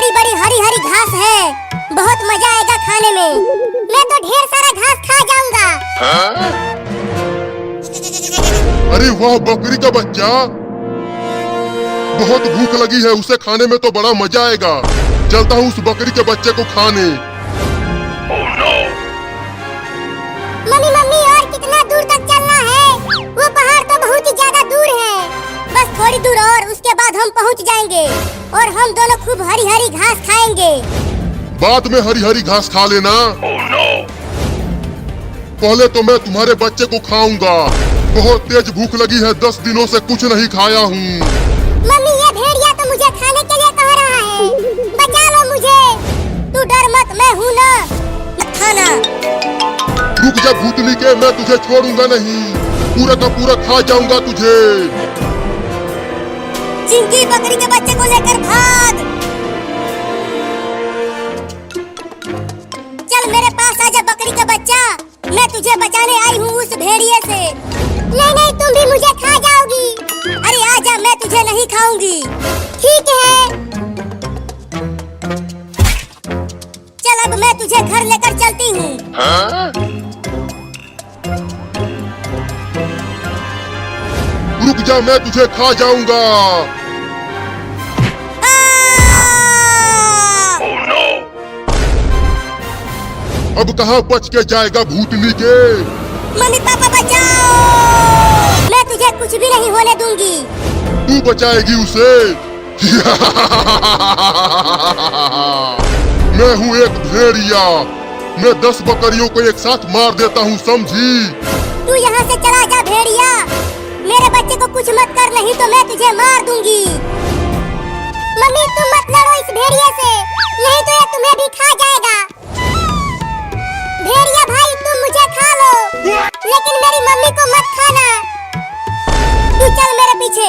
बड़ी बड़ी हरी हरी घास है, बहुत मजा आएगा खाने में। मैं तो ढेर सारा घास खा जाऊंगा। अरे वाह बकरी का बच्चा, बहुत भूख लगी है, उसे खाने में तो बड़ा मजा आएगा। चलता हूँ उस बकरी के बच्चे को खाने। मम्मी मम्मी, और कितना दूर तक चलना है? वो पहाड़ तो बहुत ही ज्यादा दूर है। बस थोड़ी दूर और, उसके बाद हम पहुंच जाएंगे और हम दोनों खूब हरी हरी घास खाएंगे। बाद में हरी हरी घास खा लेना। पहले तो मैं तुम्हारे बच्चे को खाऊंगा। बहुत तेज भूख लगी है, 10 दिनों से कुछ नहीं खाया हूँ। मम्मी, ये भेड़िया तो मुझे खाने के लिए कह रहा है। बचा लो मुझे। तू डर मत, मैं हूँ ना, मत खाना। रुक जा भूतनी के, मैं तुझे छोड़ूंगा नहीं। पूरा का पूरा खा जाऊंगा तुझे। चिंकी, बकरी के बच्चे को लेकर भाग। चल मेरे पास आजा बकरी का बच्चा, मैं तुझे बचाने आई हूँ उस भेड़िए से। नहीं नहीं, तुम भी मुझे खा जाओगी। अरे आजा, मैं तुझे नहीं खाऊंगी। ठीक है, चल अब मैं तुझे घर लेकर चलती हूँ। रुक जा, मैं तुझे खा जाऊंगा। अब कहाँ बच के जाएगा भूतनी के। मम्मी पापा बचाओ, मैं तुझे कुछ भी नहीं होने दूंगी। तू बचाएगी उसे। मैं हूँ एक भेड़िया, मैं 10 बकरियों को एक साथ मार देता हूँ, समझी? तू यहाँ से चला जा भेड़िया, मेरे बच्चे को कुछ मत कर, नहीं तो मैं तुझे मार दूंगी। मम्मी तुम मत लड़ो इस भेड़िए से, नहीं तो ये तुम्हें भी खा जाएगा। भेड़िया भाई, तुम मुझे खा लो, लेकिन मेरी मम्मी को मत खाना। तू चल मेरे पीछे,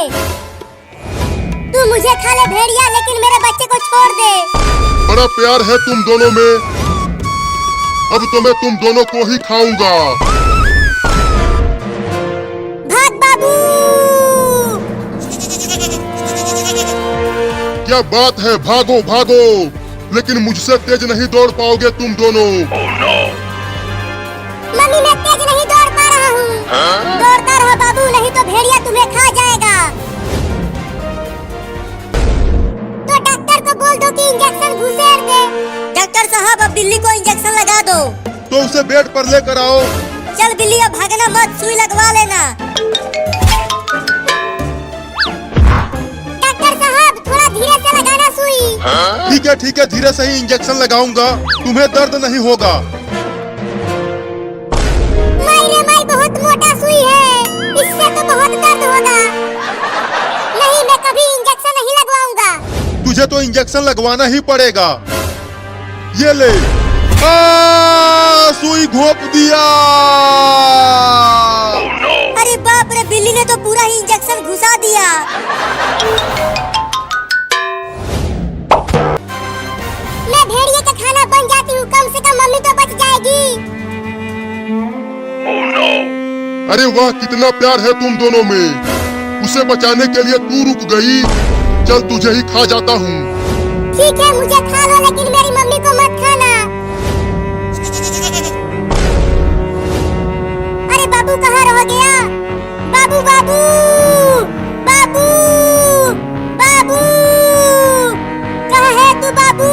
तू मुझे खा ले भेड़िया, लेकिन मेरे बच्चे को छोड़ दे। बड़ा प्यार है तुम दोनों में, अब तो मैं तुम दोनों को ही खाऊंगा। भाग बाबू। क्या बात है, भागो भागो, लेकिन मुझसे तेज नहीं दौड़ पाओगे तुम दोनों। मम्मी मैं तेज नहीं दौड़ पा रहा हूँ। दौड़ता रहो बाबू, नहीं तो भेड़िया तुम्हें खा जाएगा। तो डॉक्टर को बोल दो कि इंजेक्शन घुसेड़ दे। डॉक्टर साहब, अब बिल्ली को इंजेक्शन लगा दो। तो उसे बेड पर लेकर आओ। चल बिल्ली, अब भागना मत, सुई लगवा लेना। डॉक्टर साहब, थोड़ा धीरे से लगाना सुई। ठीक है, धीरे से ही इंजेक्शन लगाऊंगा, तुम्हें दर्द नहीं होगा। माई बहुत मोटा सुई है, इससे तो बहुत दर्द होगा। नहीं, मैं कभी इंजेक्शन नहीं लगवाऊंगा। तुझे तो इंजेक्शन लगवाना ही पड़ेगा। ये ले, सुई घोंप दिया। अरे बाप रे, बिल्ली ने तो पूरा ही इंजेक्शन घुसा दिया। मैं भेड़िए का खाना बन जाती हूँ, कम से कम मम्मी तो बच जाएगी। अरे वाह, कितना प्यार है तुम दोनों में। उसे बचाने के लिए तू रुक गई। चल तुझे ही खा जाता हूँ। ठीक है, मुझे खा लो, लेकिन मेरी मम्मी को मत खाना। अरे बाबू कहाँ रह गया? बाबू बाबू बाबू बाबू, कहाँ है तू बाबू?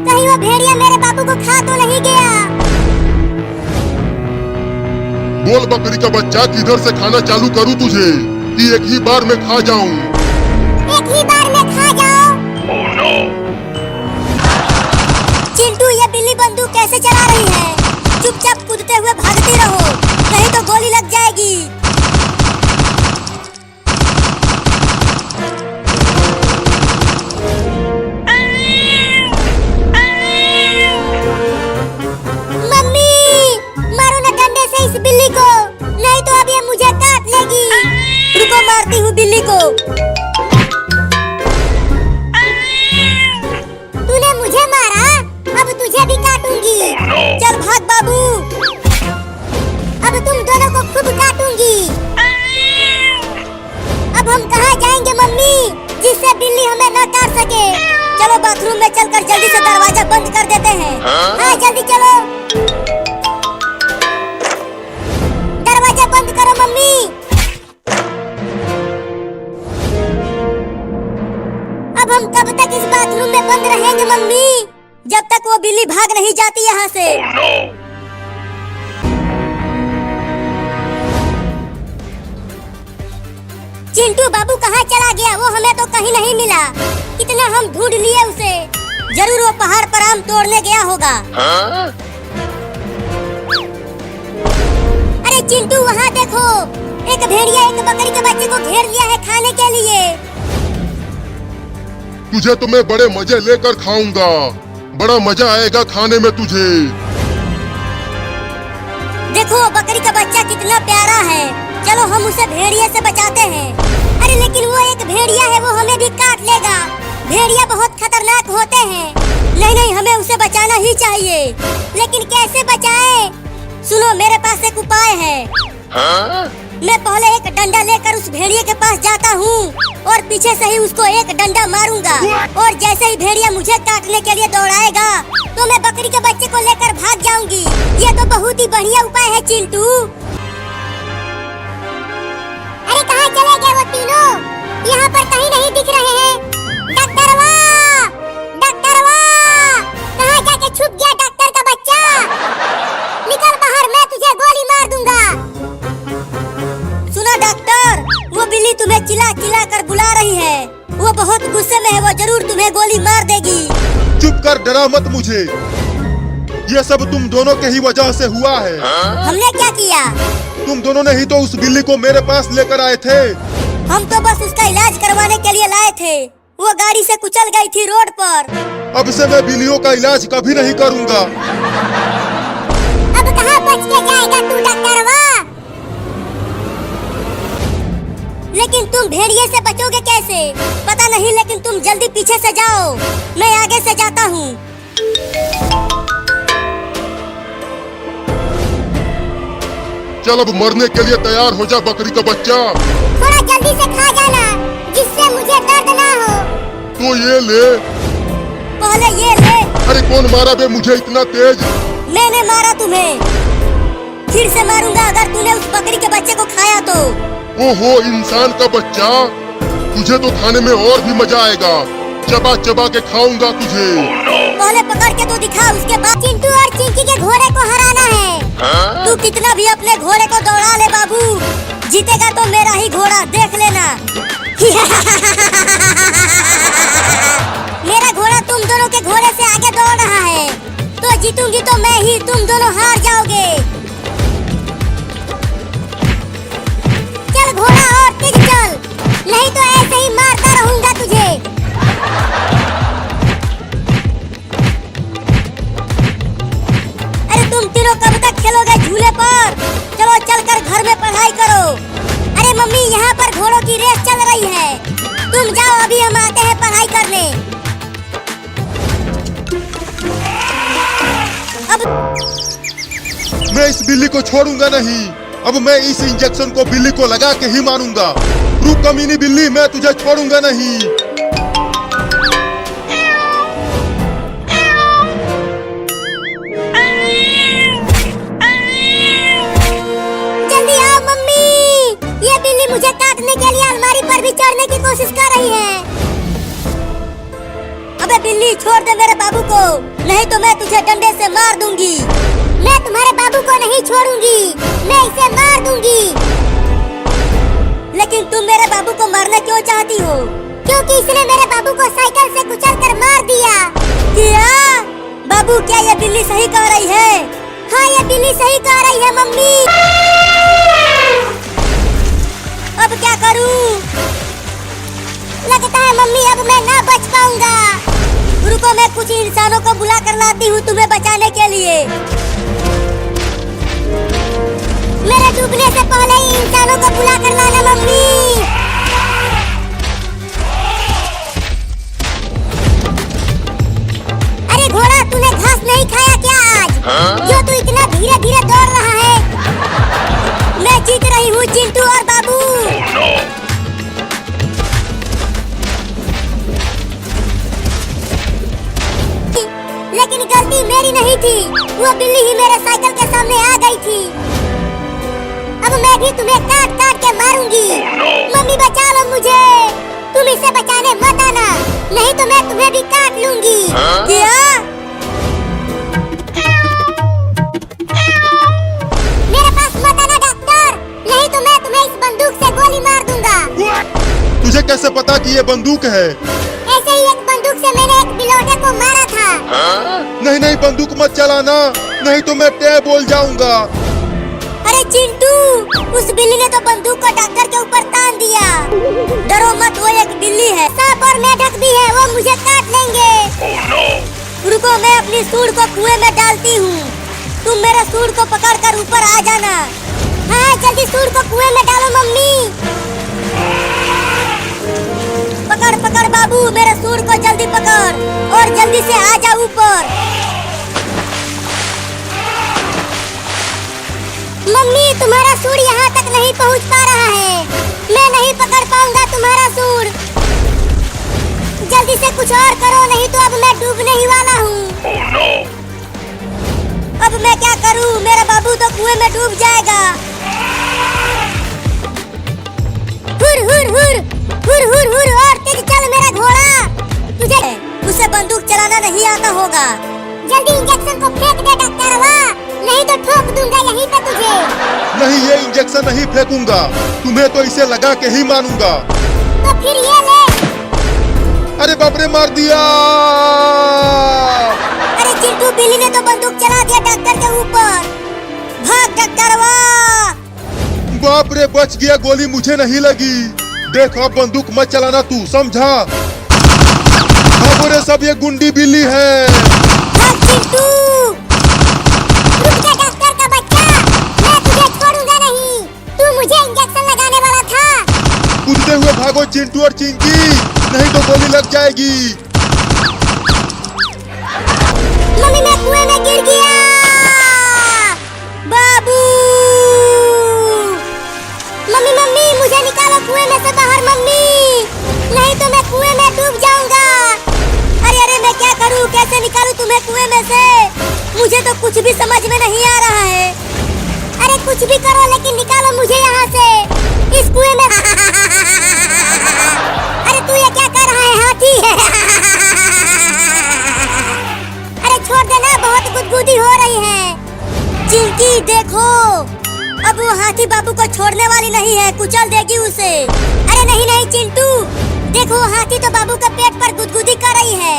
कहीं वो भेड़िया मेरे बाबू को खा तो नहीं गया? बोल बकरी का बच्चा, किधर से खाना चालू करूँ तुझे कि एक ही बार में खा जाऊँ? एक ही बार में खा जाओ। चिंटू, ये बिल्ली बंदूक कैसे चला रही है? चुपचाप कूदते हुए भागती रहो, नहीं तो गोली लग जाएगी। मम्मी, मारो ना डंडे से इस बिल्ली को, नहीं तो अब ये मुझे काट लेगी। रुको, मारती हूँ बिल्ली को। तूने मुझे मारा, अब तुझे भी काटूंगी। चल भाग बाबू, अब तुम दोनों को खूब काटूंगी। अब हम कहाँ जाएंगे मम्मी, जिससे बिल्ली हमें न काट सके? चलो बाथरूम में चलकर जल्दी से दरवाजा बंद कर देते हैं। हाँ जल्दी चलो, दरवाजा बंद करो मम्मी। अब हम कब तक इस बाथरूम में बंद रहेंगे मम्मी, जब तक वो बिल्ली भाग नहीं जाती यहाँ से। चिंटू बाबू कहाँ चला गया? वो हमें तो कहीं नहीं मिला। कितना हम ढूंढ लिए उसे, जरूर वो पहाड़ पर आम तोड़ने गया होगा। अरे चिंटू वहाँ देखो, एक भेड़िया एक बकरी के बच्चे को घेर लिया है खाने के लिए। तुझे तो मैं बड़े मजे लेकर खाऊंगा, बड़ा मजा आएगा खाने में तुझे। देखो बकरी का बच्चा कितना प्यारा है, चलो हम उसे भेड़िए से बचाते हैं। अरे लेकिन वो एक भेड़िया है, वो हमें भी काट लेगा। भेड़िया बहुत खतरनाक होते हैं। नहीं नहीं, हमें उसे बचाना ही चाहिए, लेकिन कैसे बचाएं? सुनो मेरे पास एक उपाय है। मैं पहले एक डंडा लेकर उस भेड़िए के पास जाता हूँ और पीछे से ही उसको एक डंडा मारूंगा, और जैसे ही भेड़िया मुझे काटने के लिए दौड़ाएगा तो मैं बकरी के बच्चे को लेकर भाग जाऊंगी। ये तो बहुत ही बढ़िया उपाय है चिंटू। अरे कहाँ चले गए वो तीनों? यहाँ पर कहीं नहीं दिख रहे हैं। डॉक्टरवा, डॉक्टरवा, कहाँ जाके छुप गया डॉक्टर का बच्चा? निकल बाहर, मैं तुझे गोली मार दूंगा। सुना डॉक्टर, वो बिल्ली तुम्हें चिल्ला चिल्ला कर बुला रही है। वो बहुत गुस्से में है, वो जरूर तुम्हें गोली मार देगी। चुप कर, डरा मत मुझे। ये सब तुम दोनों के ही वजह से हुआ है। हमने क्या किया? तुम दोनों ने ही तो उस बिल्ली को मेरे पास लेकर आए थे। हम तो बस उसका इलाज करवाने के लिए लाए थे। वो गाड़ी से कुचल गई थी रोड पर। अब से मैं बिल्लियों का इलाज कभी नहीं करूँगा। अब कहाँ बच के जाएगा तू डॉक्टरवा? लेकिन तुम भेड़िए से बचोगे कैसे पता नहीं, लेकिन तुम जल्दी पीछे से जाओ, मैं आगे से जाता हूँ। चल अब मरने के लिए तैयार हो जा बकरी का बच्चा। थोड़ा जल्दी से खा जाना, जिससे मुझे दर्द ना हो। तो ये ले। पहले ये ले। अरे कौन मारा बे मुझे इतना तेज? मैंने मारा तुम्हें, फिर से मारूंगा अगर तूने उस बकरी के बच्चे को खाया तो। ओहो इंसान का बच्चा, तुझे तो खाने में और भी मजा आएगा। चबा चबा के खाऊंगा तुझे। पहले पकड़ के तो दिखा, उसके बाद चिंटू और चिंकी के घोड़े को हराना है। तू कितना भी अपने घोड़े को दौड़ा ले बाबू, जीतेगा तो मेरा ही घोड़ा, देख लेना। मेरा घोड़ा तुम दोनों के घोड़े से आगे दौड़ रहा है, तो जीतूंगी तो मैं ही, तुम दोनों हार जाओगे। चल घोड़ा और तेज चल, नहीं तो ऐसे ही मारता रहूंगा तुझे। अरे तुम तीनों कब तक खेलोगे झूले पर? चलो चलकर घर में पढ़ाई करो। अरे मम्मी यहाँ पर घोड़ों की रेस चल रही है, तुम जाओ, अभी हम आते हैं पढ़ाई करने। अब मैं इस बिल्ली को छोड़ूंगा नहीं। अब मैं इस इंजेक्शन को बिल्ली को लगा के ही मारूंगा। रुक कमीनी बिल्ली, मैं तुझे छोड़ूंगा नहीं। जल्दी आओ मम्मी, ये बिल्ली मुझे काटने के लिए अलमारी पर भी चढ़ने की कोशिश कर रही है। अबे बिल्ली छोड़ दे मेरे बाबू को, नहीं तो मैं तुझे डंडे से मार दूंगी। मैं तुम्हारे बाबू को नहीं छोड़ूंगी, मैं इसे मार दूंगी। लेकिन तुम मेरे बाबू को मारना क्यों चाहती हो? क्योंकि इसने मेरे बाबू को साइकिल से कुचलकर मार दिया। क्या बाबू, क्या ये बिल्ली सही कह रही है? हाँ ये बिल्ली सही कह रही है मम्मी। अब क्या करूं? लगता है मम्मी अब मैं ना बच पाऊंगा। रुको मैं कुछ इंसानों को बुला कर लाती हूँ तुम्हें बचाने के लिए। मेरे डूबने से पहले ही इंसानों को बुला कर लाना मम्मी। अरे घोड़ा, तूने घास नहीं खाया क्या आज? जो तू इतना धीरे धीरे दौड़ रहा है। मैं जीत रही हूँ चिंटू और बाबू। थी, वो बिल्ली ही मेरे साइकिल के सामने आ गई थी। अब मैं भी तुम्हें काट काट के मारूंगी। मम्मी बचा लो मुझे, तुम इसे बचाने मत आना, नहीं तो मैं तुम्हें भी काट लूंगी। क्या? मेरे पास मत आना डॉक्टर, नहीं तो मैं तुम्हें इस बंदूक से गोली मार दूंगा। तुझे कैसे पता कि ये बंदूक है? ऐसे ही एक बंदूक से मैंने एक बिलोटे को मारा था। नहीं नहीं, बंदूक मत चलाना, नहीं तो मैं टे बोल जाऊंगा। अरे चिंटू, उस बिल्ली ने तो बंदूक को डॉक्टर के ऊपर तान दिया। डरो मत, वो एक बिल्ली है, सांप और मेढक भी है, वो मुझे काट लेंगे। रुको, मैं अपनी सूंड को कुएं में डालती हूँ, तुम मेरे सूंड को पकड़कर ऊपर आ जाना। हाँ जल्दी सूंड को कुएं में डालो मम्मी। पकड़ पकड़ बाबू, मेरे सूंड को जल्दी पकड़ और जल्दी से आ जा ऊपर। मम्मी तुम्हारा सूंड यहाँ तक नहीं पहुँच पा रहा है, मैं नहीं पकड़ पाऊंगा तुम्हारा सूंड। जल्दी से कुछ और करो, नहीं तो अब मैं डूबने ही वाला हूँ। अब मैं क्या करूँ, मेरा बाबू तो कुएं में डूब जाएगा। हुर हुर हुर हुर हुर हुर और तेज चल मेरा घोड़ा। तुझे उसे बंदूक चलाना नहीं आता होगा। जल्दी इंजेक्शन को फेंक दे डॉक्टरवा, नहीं तो ठोक दूंगा यहीं पे तुझे। नहीं, ये इंजेक्शन नहीं फेंकूंगा, तुम्हें तो इसे लगा के ही मारूंगा। तो फिर ये ले। अरे बाप रे, मार दिया। अरे चिंटू, बिल्ली ने तो बंदूक चला दिया डॉक्टर के ऊपर। भाग डॉक्टरवा। बाप रे, बच गया, गोली मुझे नहीं लगी। देखो, अब बंदूक मत चलाना तू, समझा? रे सब ये गुंडी बिल्ली है। भाग चिंटू। रुक जा डॉक्टर का बच्चा, मैं तुझे छोड़ूंगा नहीं, तू मुझे इंजेक्शन लगाने वाला था। कूदते हुए भागो चिंटू और चिंकी, नहीं तो गोली लग जाएगी। मम्मी मैं कुएं में गिर गया। बाबू, मम्मी मम्मी मुझे निकालो कुएं में से बाहर मम्मी, नहीं तो मैं कुएं में डूब जाऊंगा। अरे अरे मैं क्या करूं, कैसे निकालूं तुम्हें कुएं में से? मुझे तो कुछ भी समझ में नहीं आ रहा है। अरे कुछ भी करो लेकिन निकालो मुझे यहाँ से, इस कुएं में। अरे तू ये क्या कर रहा है हाथी? अरे छोड़ देना, बहुत गुदगुदी हो रही है। चिंकी देखो, अब वो हाथी बाबू को छोड़ने वाली नहीं है, कुचल देगी उसे। अरे नहीं नहीं चिंटू, देखो हाथी तो बाबू के पेट पर गुदगुदी कर रही है।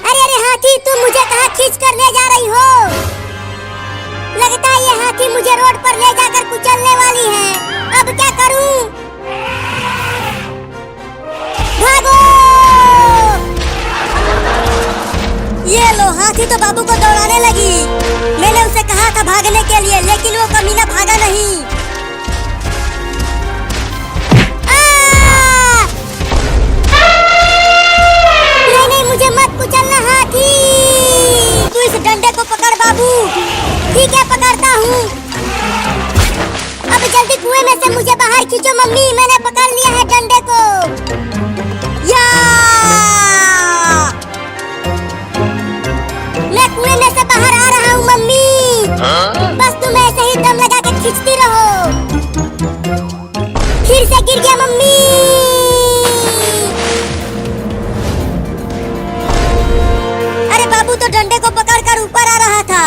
अरे अरे हाथी, तुम मुझे कहाँ खींच कर ले जा रही हो? लगता है ये हाथी मुझे रोड पर ले जाकर कुचलने वाली है। अब क्या करूं? भागो! ये लो, हाथी तो बाबू को दौड़ाने लगी। मैंने उसे कहा था भागने के लिए, लेकिन वो कमीना भागा नहीं। नहीं नहीं, मुझे मत कुचलना हाथी। तू इस डंडे को पकड़ बाबू। ठीक है, पकड़ता हूँ। अब जल्दी कुएं में से मुझे बाहर खींचो मम्मी, मैंने पकड़ लिया है डंडे को। या! मैं कुएं में से बाहर आ रहा हूँ मम्मी। बस तुम ऐसे ही दम लगा के खींचती रहो। फिर से गिर गया मम्मी। अरे बाबू तो डंडे को पकड़कर ऊपर आ रहा था,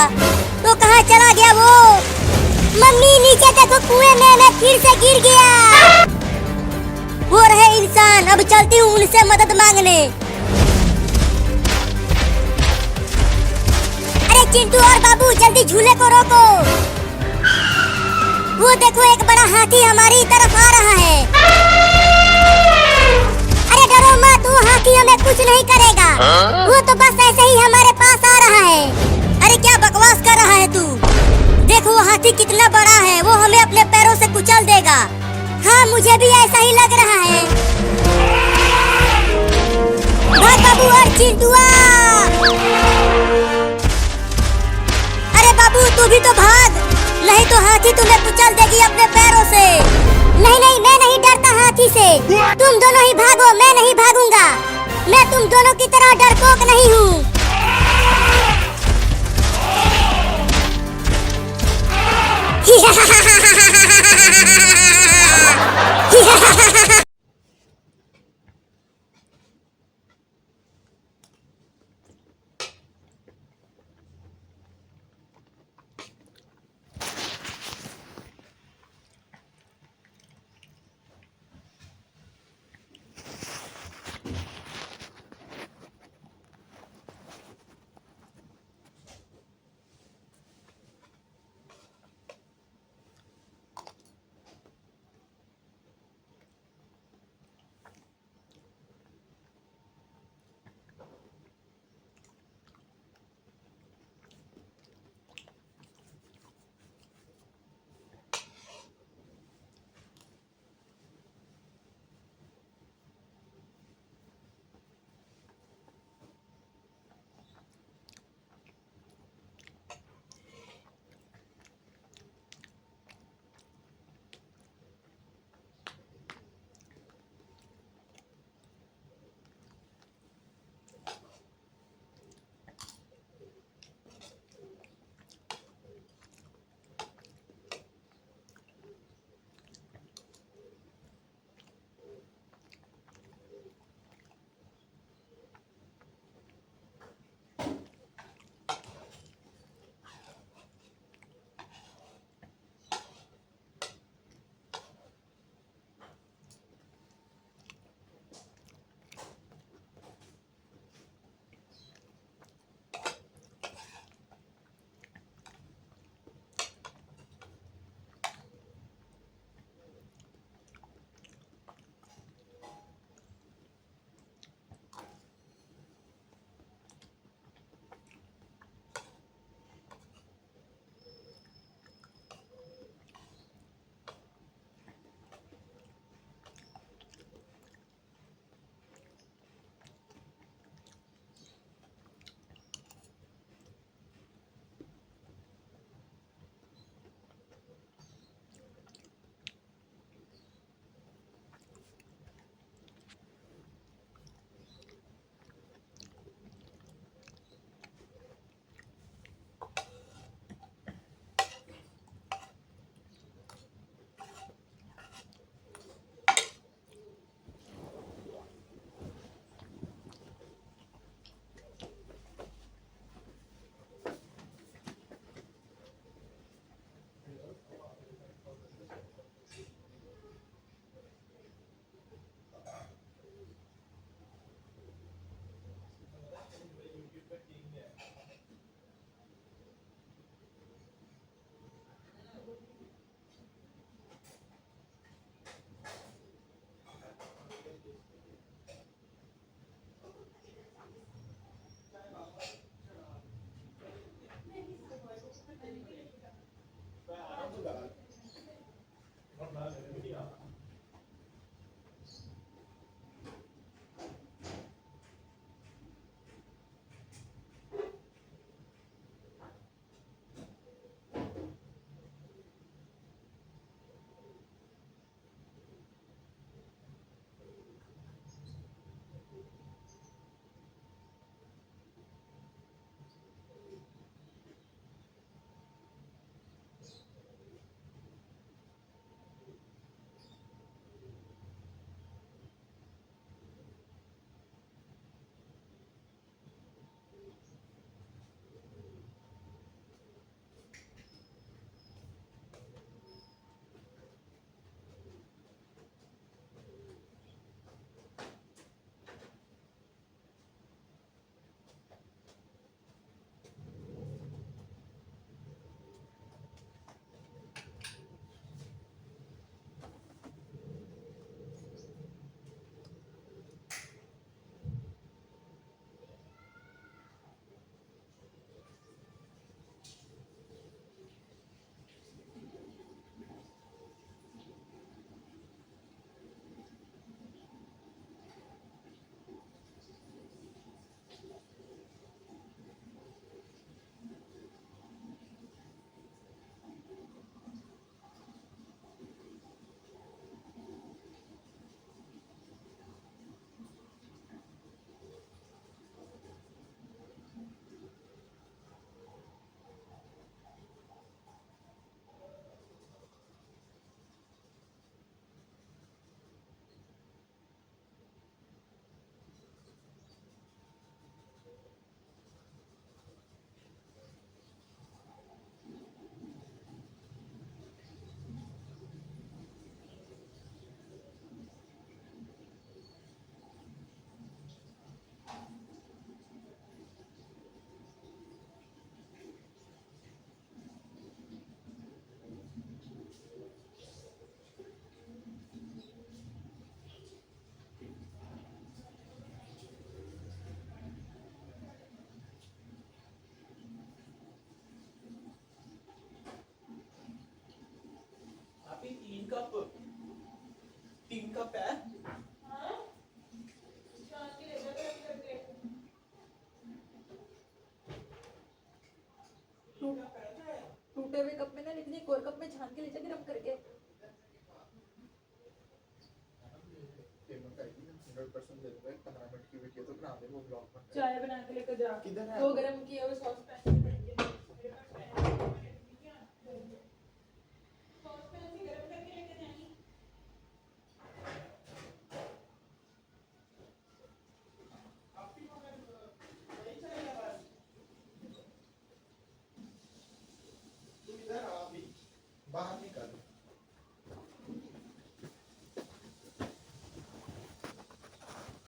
तो कहाँ चला गया वो? मम्मी नीचे देखो, कुएं में मैं फिर से गिर गया। वो रहे इंसान, अब चलती हूँ उनसे मदद मांगने। अरे चिंटू और बाबू जल्दी झूले को रोको। वो देखो, एक बड़ा हाथी हमारी तरफ आ रहा है। अरे डरो मत, वो हाथी हमें कुछ नहीं करेगा। वो तो बस ऐसे ही हमारे पास आ रहा है। अरे क्या बकवास कर रहा है तू? देखो वो हाथी कितना बड़ा है, वो हमें अपने पैरों से कुचल देगा। हाँ मुझे भी ऐसा ही लग रहा है। भाग बाबू और चिंटुआ। अरे बाबू तू भी तो भाग, नहीं तो हाथी तुम्हें कुचल देगी अपने पैरों से। नहीं नहीं, मैं नहीं डरता हाथी से। तुम दोनों ही भागो, मैं नहीं भागूंगा। मैं तुम दोनों की तरह डरपोक नहीं हूँ। इनका पैर टूटे हुए कप में ना लेकिन एक और कप में छान के ले जा गरम करके। 100% दे दूंगा 15 मिनट की वीडियो तो बना दे वो ब्लॉग बन चाय बना के लेकर जा। किधर है? वो गरम किया हुआ सॉस पैन